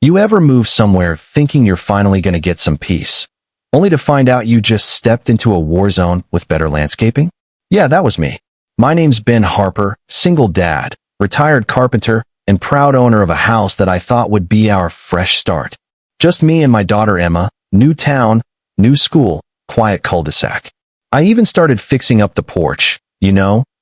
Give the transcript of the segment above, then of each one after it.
You ever move somewhere thinking you're finally gonna get some peace, only to find out you just stepped into a war zone with better landscaping? Yeah, that was me. My name's Ben Harper, single dad, retired carpenter, and proud owner of a house that I thought would be our fresh start. Just me and my daughter Emma, new town, new school, quiet cul-de-sac. I even started fixing up the porch,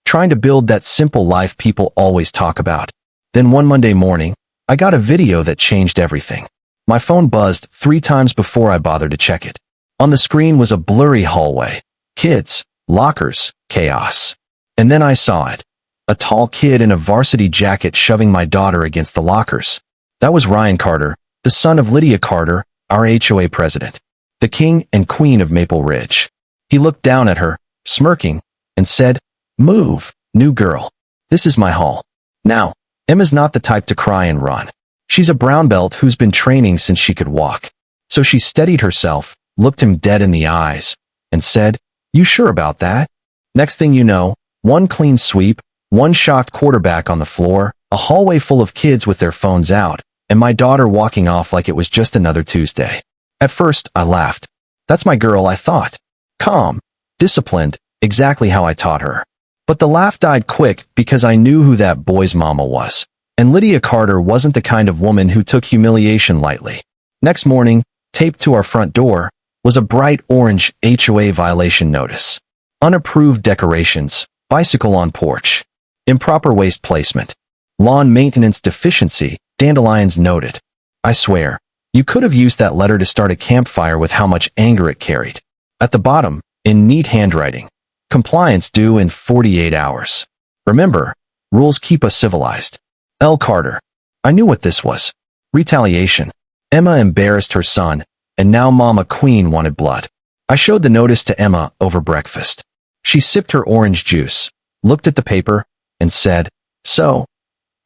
trying to build that simple life people always talk about. Then one Monday morning, I got a video that changed everything. My phone buzzed 3 times before I bothered to check it. On the screen was a blurry hallway. Kids, lockers, chaos. And then I saw it. A tall kid in a varsity jacket shoving my daughter against the lockers. That was Ryan Carter, the son of Lydia Carter, our HOA president. The king and queen of Maple Ridge. He looked down at her, smirking, and said, "Move, new girl. This is my hall." Now, Emma's not the type to cry and run. She's a brown belt who's been training since she could walk. So she steadied herself, looked him dead in the eyes, and said, "You sure about that?" Next thing you know, one clean sweep, one shocked quarterback on the floor, a hallway full of kids with their phones out, and my daughter walking off like it was just another Tuesday. At first, I laughed. That's my girl, I thought. Calm, disciplined, exactly how I taught her. But the laugh died quick because I knew who that boy's mama was. And Lydia Carter wasn't the kind of woman who took humiliation lightly. Next morning, taped to our front door, was a bright orange HOA violation notice. Unapproved decorations, bicycle on porch, improper waste placement, lawn maintenance deficiency, dandelions noted. I swear, you could have used that letter to start a campfire with how much anger it carried. At the bottom, in neat handwriting, compliance due in 48 hours. Remember, rules keep us civilized. L. Carter. I knew what this was. Retaliation. Emma embarrassed her son, and now Mama Queen wanted blood. I showed the notice to Emma over breakfast. She sipped her orange juice, looked at the paper, and said, "So,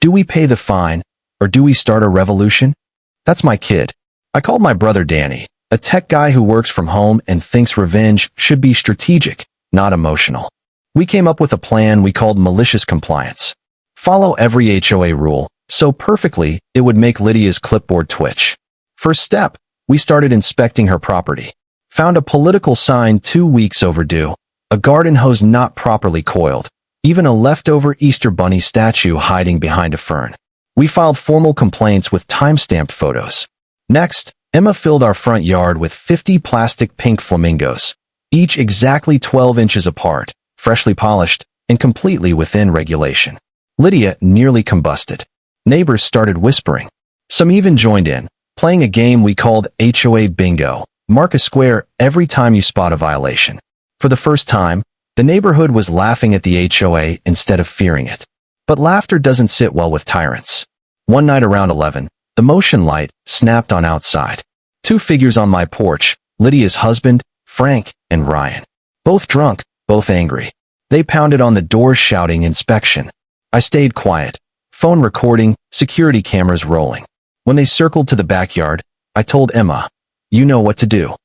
do we pay the fine, or do we start a revolution?" That's my kid. I called my brother Danny, a tech guy who works from home and thinks revenge should be strategic, not emotional. We came up with a plan we called malicious compliance. Follow every HOA rule, so perfectly it would make Lydia's clipboard twitch. First step, we started inspecting her property. Found a political sign 2 weeks overdue, a garden hose not properly coiled, even a leftover Easter Bunny statue hiding behind a fern. We filed formal complaints with time-stamped photos. Next, Emma filled our front yard with 50 plastic pink flamingos, each exactly 12 inches apart, freshly polished, and completely within regulation. Lydia nearly combusted. Neighbors started whispering. Some even joined in, playing a game we called HOA Bingo. Mark a square every time you spot a violation. For the first time, the neighborhood was laughing at the HOA instead of fearing it. But laughter doesn't sit well with tyrants. One night around 11, the motion light snapped on outside. 2 figures on my porch, Lydia's husband, Frank, and Ryan. Both drunk, both angry. They pounded on the door shouting inspection. I stayed quiet. Phone recording, security cameras rolling. When they circled to the backyard, I told Emma, "You know what to do."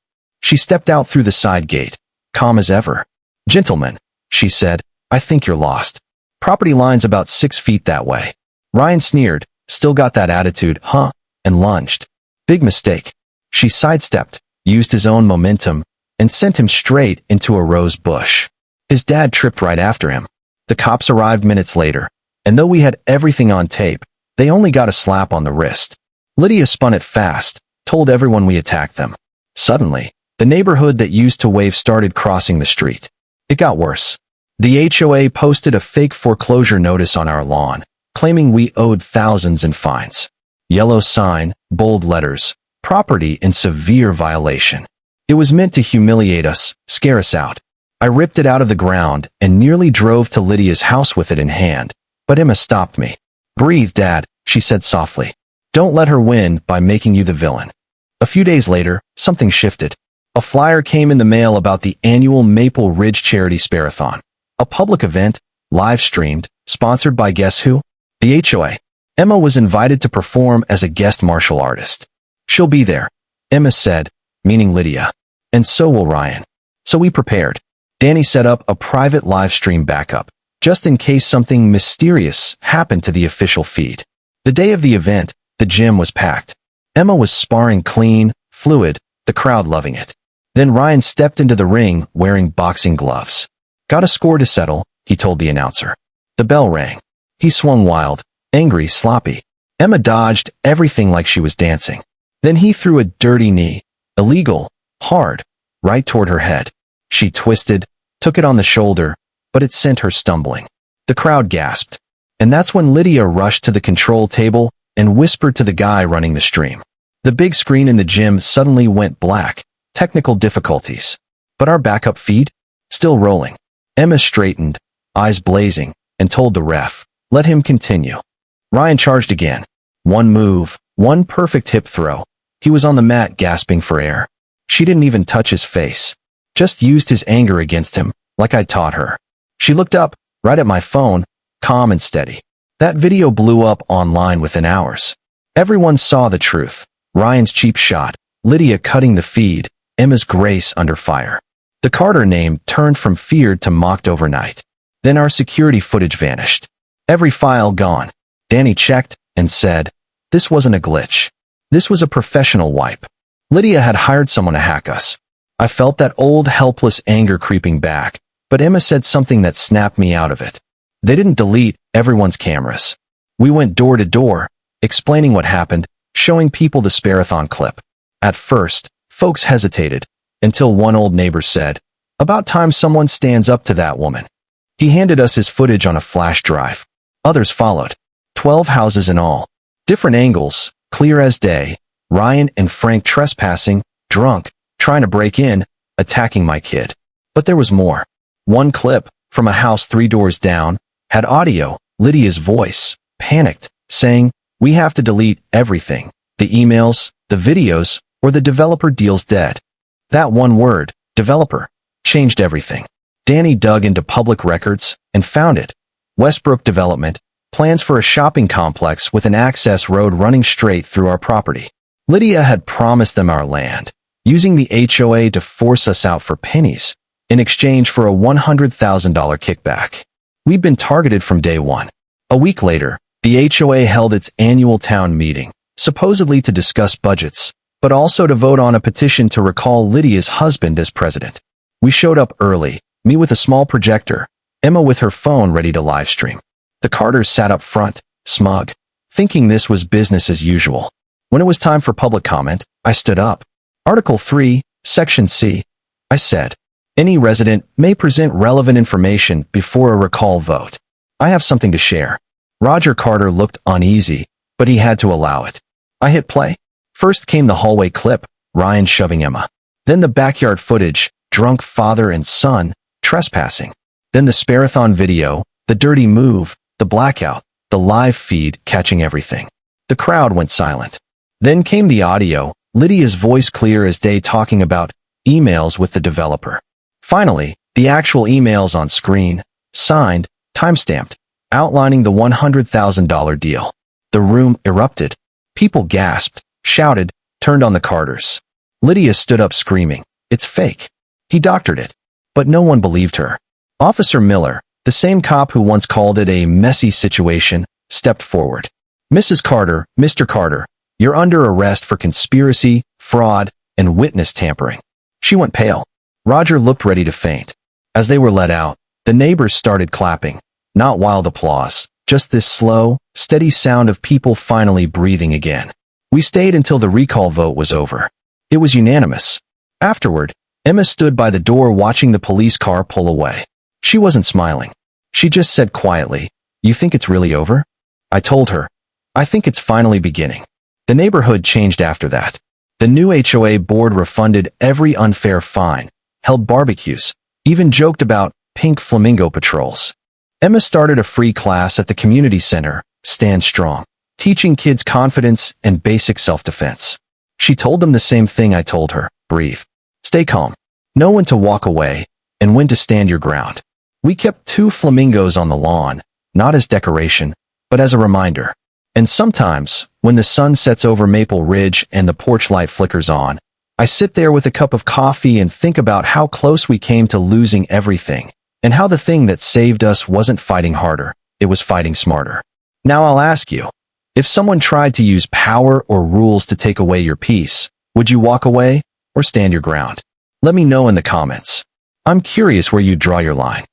She stepped out through the side gate, calm as ever. "Gentlemen," she said, "I think you're lost. Property line's about 6 feet that way." Ryan sneered, "Still got that attitude, huh?" and lunged. "Big mistake." She sidestepped, used his own momentum, and sent him straight into a rose bush. His dad tripped right after him. The cops arrived minutes later, and though we had everything on tape, they only got a slap on the wrist. Lydia spun it fast, told everyone we attacked them. Suddenly, the neighborhood that used to wave started crossing the street. It got worse. The HOA posted a fake foreclosure notice on our lawn, claiming we owed thousands in fines. Yellow sign, bold letters, property in severe violation. It was meant to humiliate us, scare us out. I ripped it out of the ground and nearly drove to Lydia's house with it in hand, but Emma stopped me. "Breathe, Dad," she said softly. "Don't let her win by making you the villain." A few days later, something shifted. A flyer came in the mail about the annual Maple Ridge Charity Sparathon, a public event, live-streamed, sponsored by guess who? The HOA. Emma was invited to perform as a guest martial artist. "She'll be there," Emma said, meaning Lydia. "And so will Ryan." So we prepared. Danny set up a private live stream backup, just in case something mysterious happened to the official feed. The day of the event, the gym was packed. Emma was sparring clean, fluid, the crowd loving it. Then Ryan stepped into the ring wearing boxing gloves. Got a score to settle, he told the announcer. The bell rang. He swung wild, angry, sloppy. Emma dodged everything like she was dancing. Then he threw a dirty knee, illegal, hard, right toward her head. She twisted, took it on the shoulder, but it sent her stumbling. The crowd gasped. And that's when Lydia rushed to the control table and whispered to the guy running the stream. The big screen in the gym suddenly went black. Technical difficulties. But our backup feed? Still rolling. Emma straightened, eyes blazing, and told the ref, let him continue. Ryan charged again. One move, one perfect hip throw. He was on the mat gasping for air. She didn't even touch his face. Just used his anger against him, like I'd taught her. She looked up, right at my phone, calm and steady. That video blew up online within hours. Everyone saw the truth. Ryan's cheap shot, Lydia cutting the feed, Emma's grace under fire. The Carter name turned from feared to mocked overnight. Then our security footage vanished. Every file gone. Danny checked and said, this wasn't a glitch. This was a professional wipe. Lydia had hired someone to hack us. I felt that old helpless anger creeping back, but Emma said something that snapped me out of it. They didn't delete everyone's cameras. We went door to door, explaining what happened, showing people the Sparathon clip. At first, folks hesitated, until one old neighbor said, about time someone stands up to that woman. He handed us his footage on a flash drive. Others followed. 12 houses in all. Different angles, clear as day. Ryan and Frank trespassing, drunk, trying to break in, attacking my kid. But there was more. One clip, from a house 3 doors down, had audio, Lydia's voice, panicked, saying, we have to delete everything. The emails, the videos, or the developer deal's dead. That one word, developer, changed everything. Danny dug into public records and found it. Westbrook Development, plans for a shopping complex with an access road running straight through our property. Lydia had promised them our land, using the HOA to force us out for pennies, in exchange for a $100,000 kickback. We'd been targeted from day one. A week later, the HOA held its annual town meeting, supposedly to discuss budgets, but also to vote on a petition to recall Lydia's husband as president. We showed up early, me with a small projector, Emma with her phone ready to live stream. The Carters sat up front, smug, thinking this was business as usual. When it was time for public comment, I stood up. Article 3, Section C. I said, any resident may present relevant information before a recall vote. I have something to share. Roger Carter looked uneasy, but he had to allow it. I hit play. First came the hallway clip, Ryan shoving Emma. Then the backyard footage, drunk father and son, trespassing. Then the Sparathon video, the dirty move, the blackout, the live feed catching everything. The crowd went silent. Then came the audio, Lydia's voice clear as day talking about emails with the developer. Finally, the actual emails on screen, signed, timestamped, outlining the $100,000 deal. The room erupted. People gasped, shouted, turned on the Carters. Lydia stood up screaming, it's fake. He doctored it. But no one believed her. Officer Miller, the same cop who once called it a messy situation, stepped forward. Mrs. Carter, Mr. Carter, you're under arrest for conspiracy, fraud, and witness tampering. She went pale. Roger looked ready to faint. As they were let out, the neighbors started clapping. Not wild applause, just this slow, steady sound of people finally breathing again. We stayed until the recall vote was over. It was unanimous. Afterward, Emma stood by the door watching the police car pull away. She wasn't smiling. She just said quietly, you think it's really over? I told her, I think it's finally beginning. The neighborhood changed after that. The new HOA board refunded every unfair fine, held barbecues, even joked about pink flamingo patrols. Emma started a free class at the community center, Stand Strong, teaching kids confidence and basic self-defense. She told them the same thing I told her, breathe. Stay calm. Know when to walk away, and when to stand your ground. We kept 2 flamingos on the lawn, not as decoration, but as a reminder. And sometimes, when the sun sets over Maple Ridge and the porch light flickers on, I sit there with a cup of coffee and think about how close we came to losing everything, and how the thing that saved us wasn't fighting harder, it was fighting smarter. Now I'll ask you, If someone tried to use power or rules to take away your peace, would you walk away or stand your ground? Let me know in the comments. I'm curious where you draw your line.